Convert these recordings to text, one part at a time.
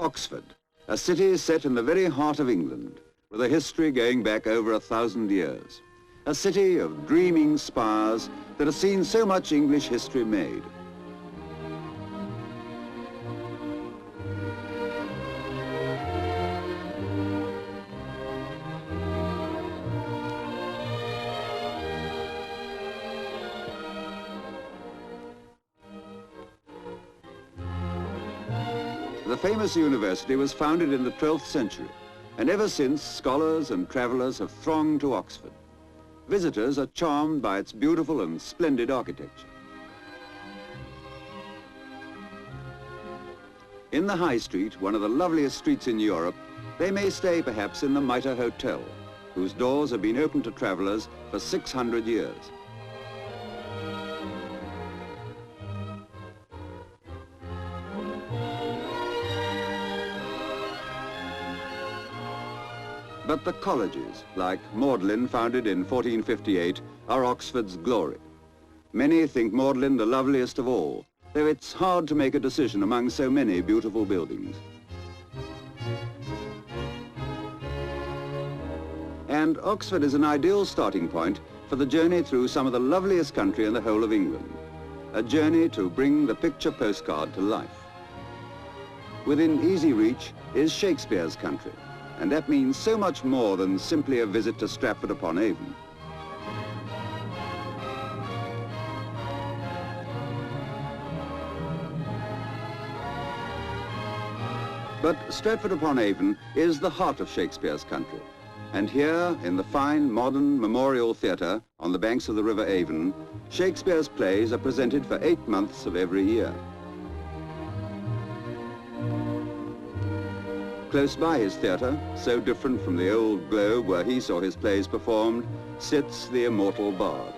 Oxford, a city set in the very heart of England, with a history going back over 1,000 years. A city of dreaming spires that has seen so much English history made. The famous university was founded in the 12th century, and ever since scholars and travellers have thronged to Oxford. Visitors are charmed by its beautiful and splendid architecture. In the High Street, one of the loveliest streets in Europe, they may stay perhaps in the Mitre Hotel, whose doors have been open to travellers for 600 years. But the colleges, like Magdalene, founded in 1458, are Oxford's glory. Many think Magdalene the loveliest of all, though it's hard to make a decision among so many beautiful buildings. And Oxford is an ideal starting point for the journey through some of the loveliest country in the whole of England, a journey to bring the picture postcard to life. Within easy reach is Shakespeare's country, and that means so much more than simply a visit to Stratford-upon-Avon. But Stratford-upon-Avon is the heart of Shakespeare's country, and here in the fine modern Memorial Theatre on the banks of the River Avon, Shakespeare's plays are presented for 8 months of every year. Close by his theatre, so different from the old Globe where he saw his plays performed, sits the immortal bard.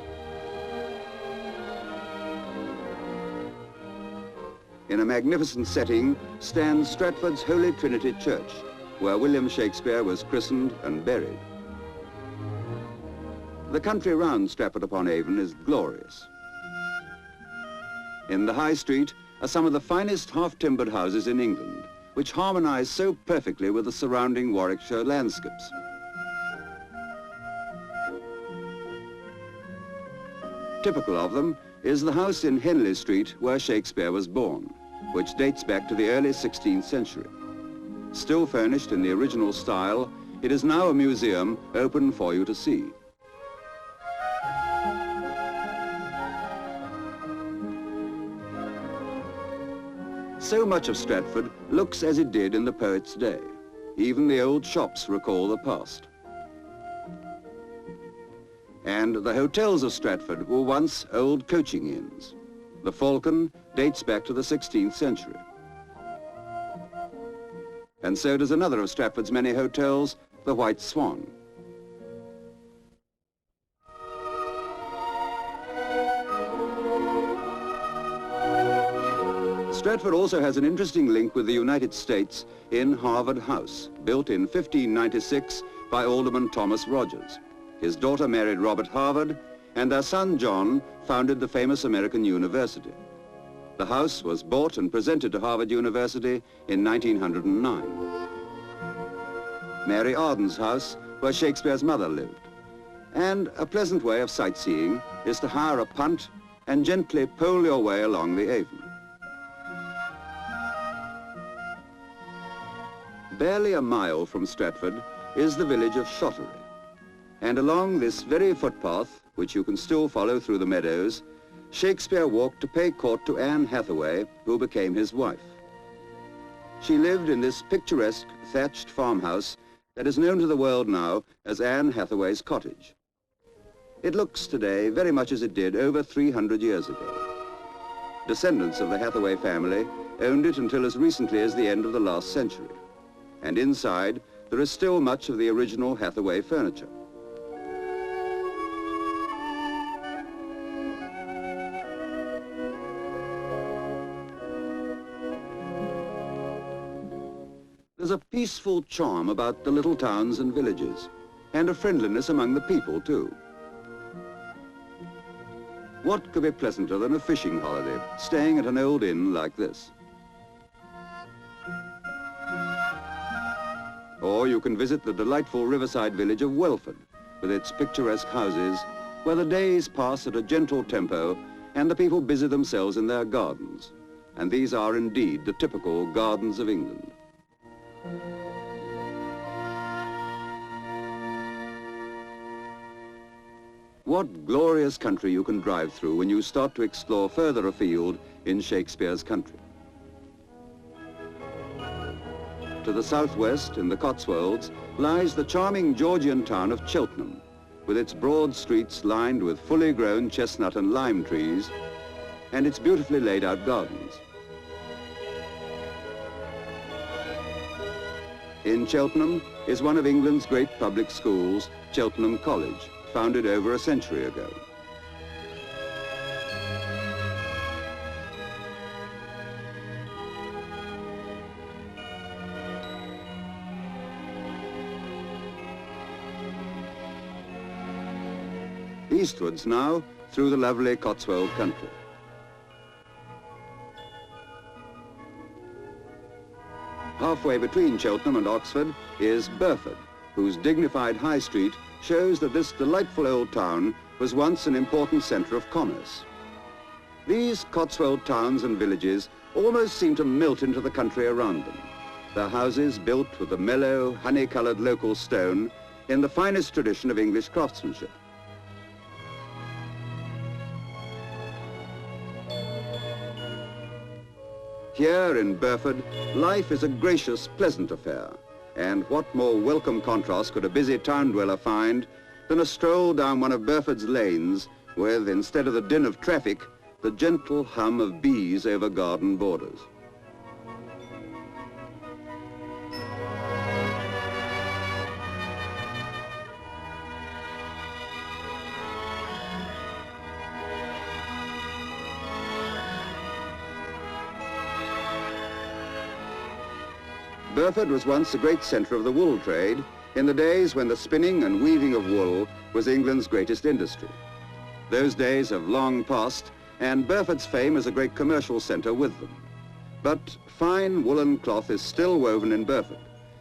In a magnificent setting stands Stratford's Holy Trinity Church, where William Shakespeare was christened and buried. The country round Stratford-upon-Avon is glorious. In the High Street are some of the finest half-timbered houses in England, which harmonise so perfectly with the surrounding Warwickshire landscapes. Typical of them is the house in Henley Street where Shakespeare was born, which dates back to the early 16th century. Still furnished in the original style, it is now a museum open for you to see. So much of Stratford looks as it did in the poet's day. Even the old shops recall the past. And the hotels of Stratford were once old coaching inns. The Falcon dates back to the 16th century. And so does another of Stratford's many hotels, the White Swan. Stratford also has an interesting link with the United States in Harvard House, built in 1596 by Alderman Thomas Rogers. His daughter married Robert Harvard, and their son John founded the famous American university. The house was bought and presented to Harvard University in 1909. Mary Arden's house, where Shakespeare's mother lived. And a pleasant way of sightseeing is to hire a punt and gently pole your way along the Avon. Barely a mile from Stratford is the village of Shottery. And along this very footpath, which you can still follow through the meadows, Shakespeare walked to pay court to Ann Hathaway, who became his wife. She lived in this picturesque thatched farmhouse that is known to the world now as Ann Hathaway's Cottage. It looks today very much as it did over 300 years ago. Descendants of the Hathaway family owned it until as recently as the end of the last century. And inside, there is still much of the original Hathaway furniture. There's a peaceful charm about the little towns and villages, and a friendliness among the people, too. What could be pleasanter than a fishing holiday, staying at an old inn like this? Or you can visit the delightful riverside village of Welford, with its picturesque houses, where the days pass at a gentle tempo and the people busy themselves in their gardens. And these are indeed the typical gardens of England. What glorious country you can drive through when you start to explore further afield in Shakespeare's country. To the southwest, in the Cotswolds, lies the charming Georgian town of Cheltenham, with its broad streets lined with fully grown chestnut and lime trees, and its beautifully laid out gardens. In Cheltenham is one of England's great public schools, Cheltenham College, founded over a century ago. Eastwards now, through the lovely Cotswold country. Halfway between Cheltenham and Oxford is Burford, whose dignified high street shows that this delightful old town was once an important centre of commerce. These Cotswold towns and villages almost seem to melt into the country around them, their houses built with the mellow, honey-coloured local stone in the finest tradition of English craftsmanship. Here in Burford, life is a gracious, pleasant affair. And what more welcome contrast could a busy town dweller find than a stroll down one of Burford's lanes with, instead of the din of traffic, the gentle hum of bees over garden borders. Burford was once a great centre of the wool trade in the days when the spinning and weaving of wool was England's greatest industry. Those days have long passed, and Burford's fame is a great commercial centre with them. But fine woolen cloth is still woven in Burford,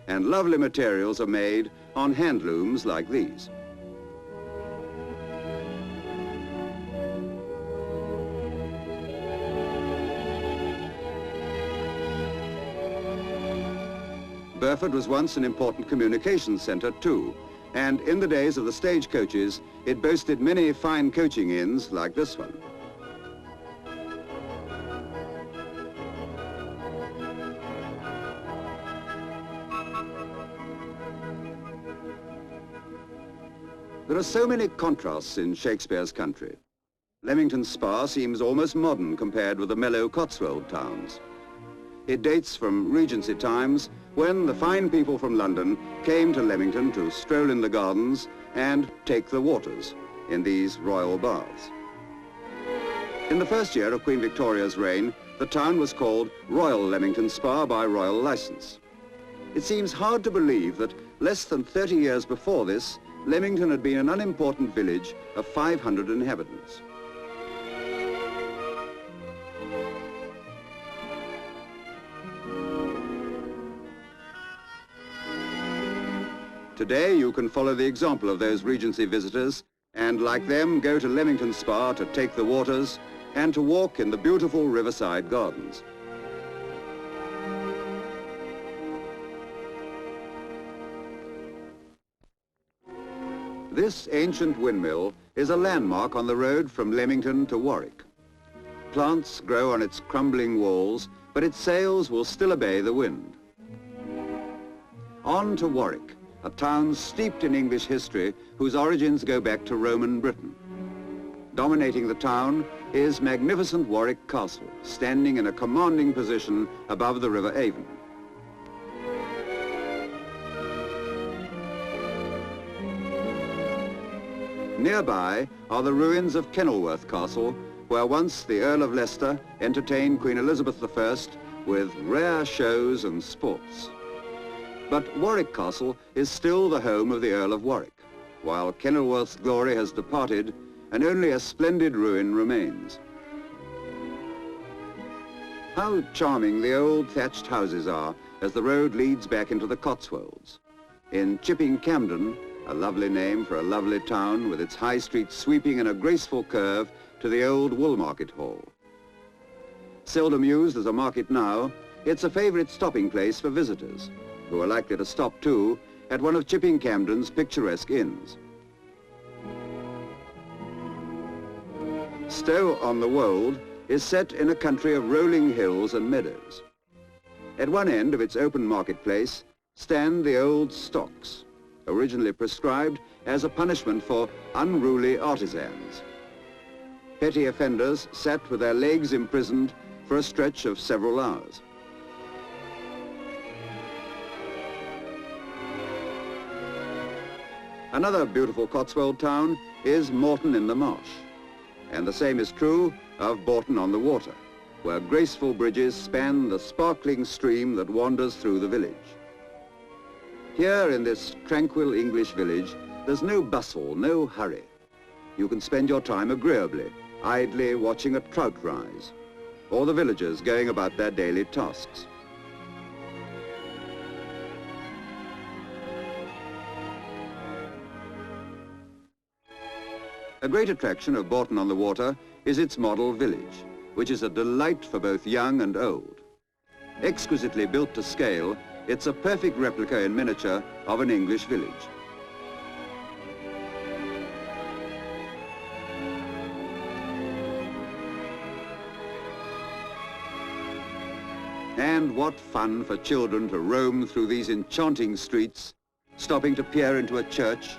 and lovely materials are made on hand looms like these. Burford was once an important communications centre too, and in the days of the stage coaches, it boasted many fine coaching inns like this one. There are so many contrasts in Shakespeare's country. Leamington Spa seems almost modern compared with the mellow Cotswold towns. It dates from Regency times, when the fine people from London came to Leamington to stroll in the gardens and take the waters in these royal baths. In the first year of Queen Victoria's reign, the town was called Royal Leamington Spa by royal licence. It seems hard to believe that less than 30 years before this, Leamington had been an unimportant village of 500 inhabitants. Today you can follow the example of those Regency visitors and, like them, go to Leamington Spa to take the waters and to walk in the beautiful riverside gardens. This ancient windmill is a landmark on the road from Leamington to Warwick. Plants grow on its crumbling walls, but its sails will still obey the wind. On to Warwick, a town steeped in English history whose origins go back to Roman Britain. Dominating the town is magnificent Warwick Castle, standing in a commanding position above the River Avon. Nearby are the ruins of Kenilworth Castle, where once the Earl of Leicester entertained Queen Elizabeth I with rare shows and sports. But Warwick Castle is still the home of the Earl of Warwick, while Kenilworth's glory has departed and only a splendid ruin remains. How charming the old thatched houses are as the road leads back into the Cotswolds. In Chipping Campden, a lovely name for a lovely town with its high street sweeping in a graceful curve to the old wool market hall. Seldom used as a market now, it's a favourite stopping place for visitors, who are likely to stop too at one of Chipping Campden's picturesque inns. Stow-on-the-Wold is set in a country of rolling hills and meadows. At one end of its open marketplace stand the old stocks, originally prescribed as a punishment for unruly artisans. Petty offenders sat with their legs imprisoned for a stretch of several hours. Another beautiful Cotswold town is Morton-in-the-Marsh, and the same is true of Bourton-on-the-Water, where graceful bridges span the sparkling stream that wanders through the village. Here in this tranquil English village, there's no bustle, no hurry. You can spend your time agreeably, idly watching a trout rise, or the villagers going about their daily tasks. A great attraction of Bourton-on-the-Water is its model village, which is a delight for both young and old. Exquisitely built to scale, it's a perfect replica in miniature of an English village. And what fun for children to roam through these enchanting streets, stopping to peer into a church,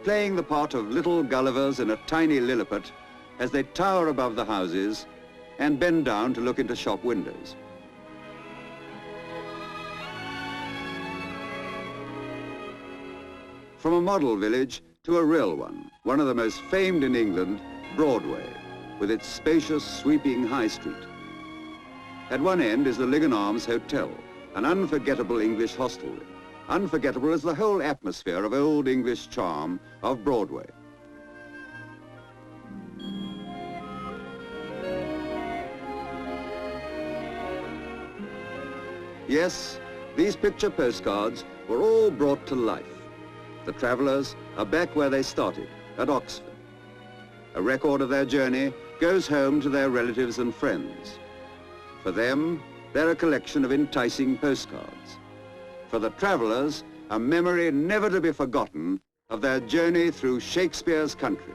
playing the part of little Gullivers in a tiny Lilliput as they tower above the houses and bend down to look into shop windows. From a model village to a real one of the most famed in England, Broadway, with its spacious, sweeping high street. At one end is the Lygon Arms Hotel, an unforgettable English hostelry. Unforgettable as the whole atmosphere of old English charm of Broadway. Yes, these picture postcards were all brought to life. The travellers are back where they started, at Oxford. A record of their journey goes home to their relatives and friends. For them, they're a collection of enticing postcards. For the travellers, a memory never to be forgotten of their journey through Shakespeare's country.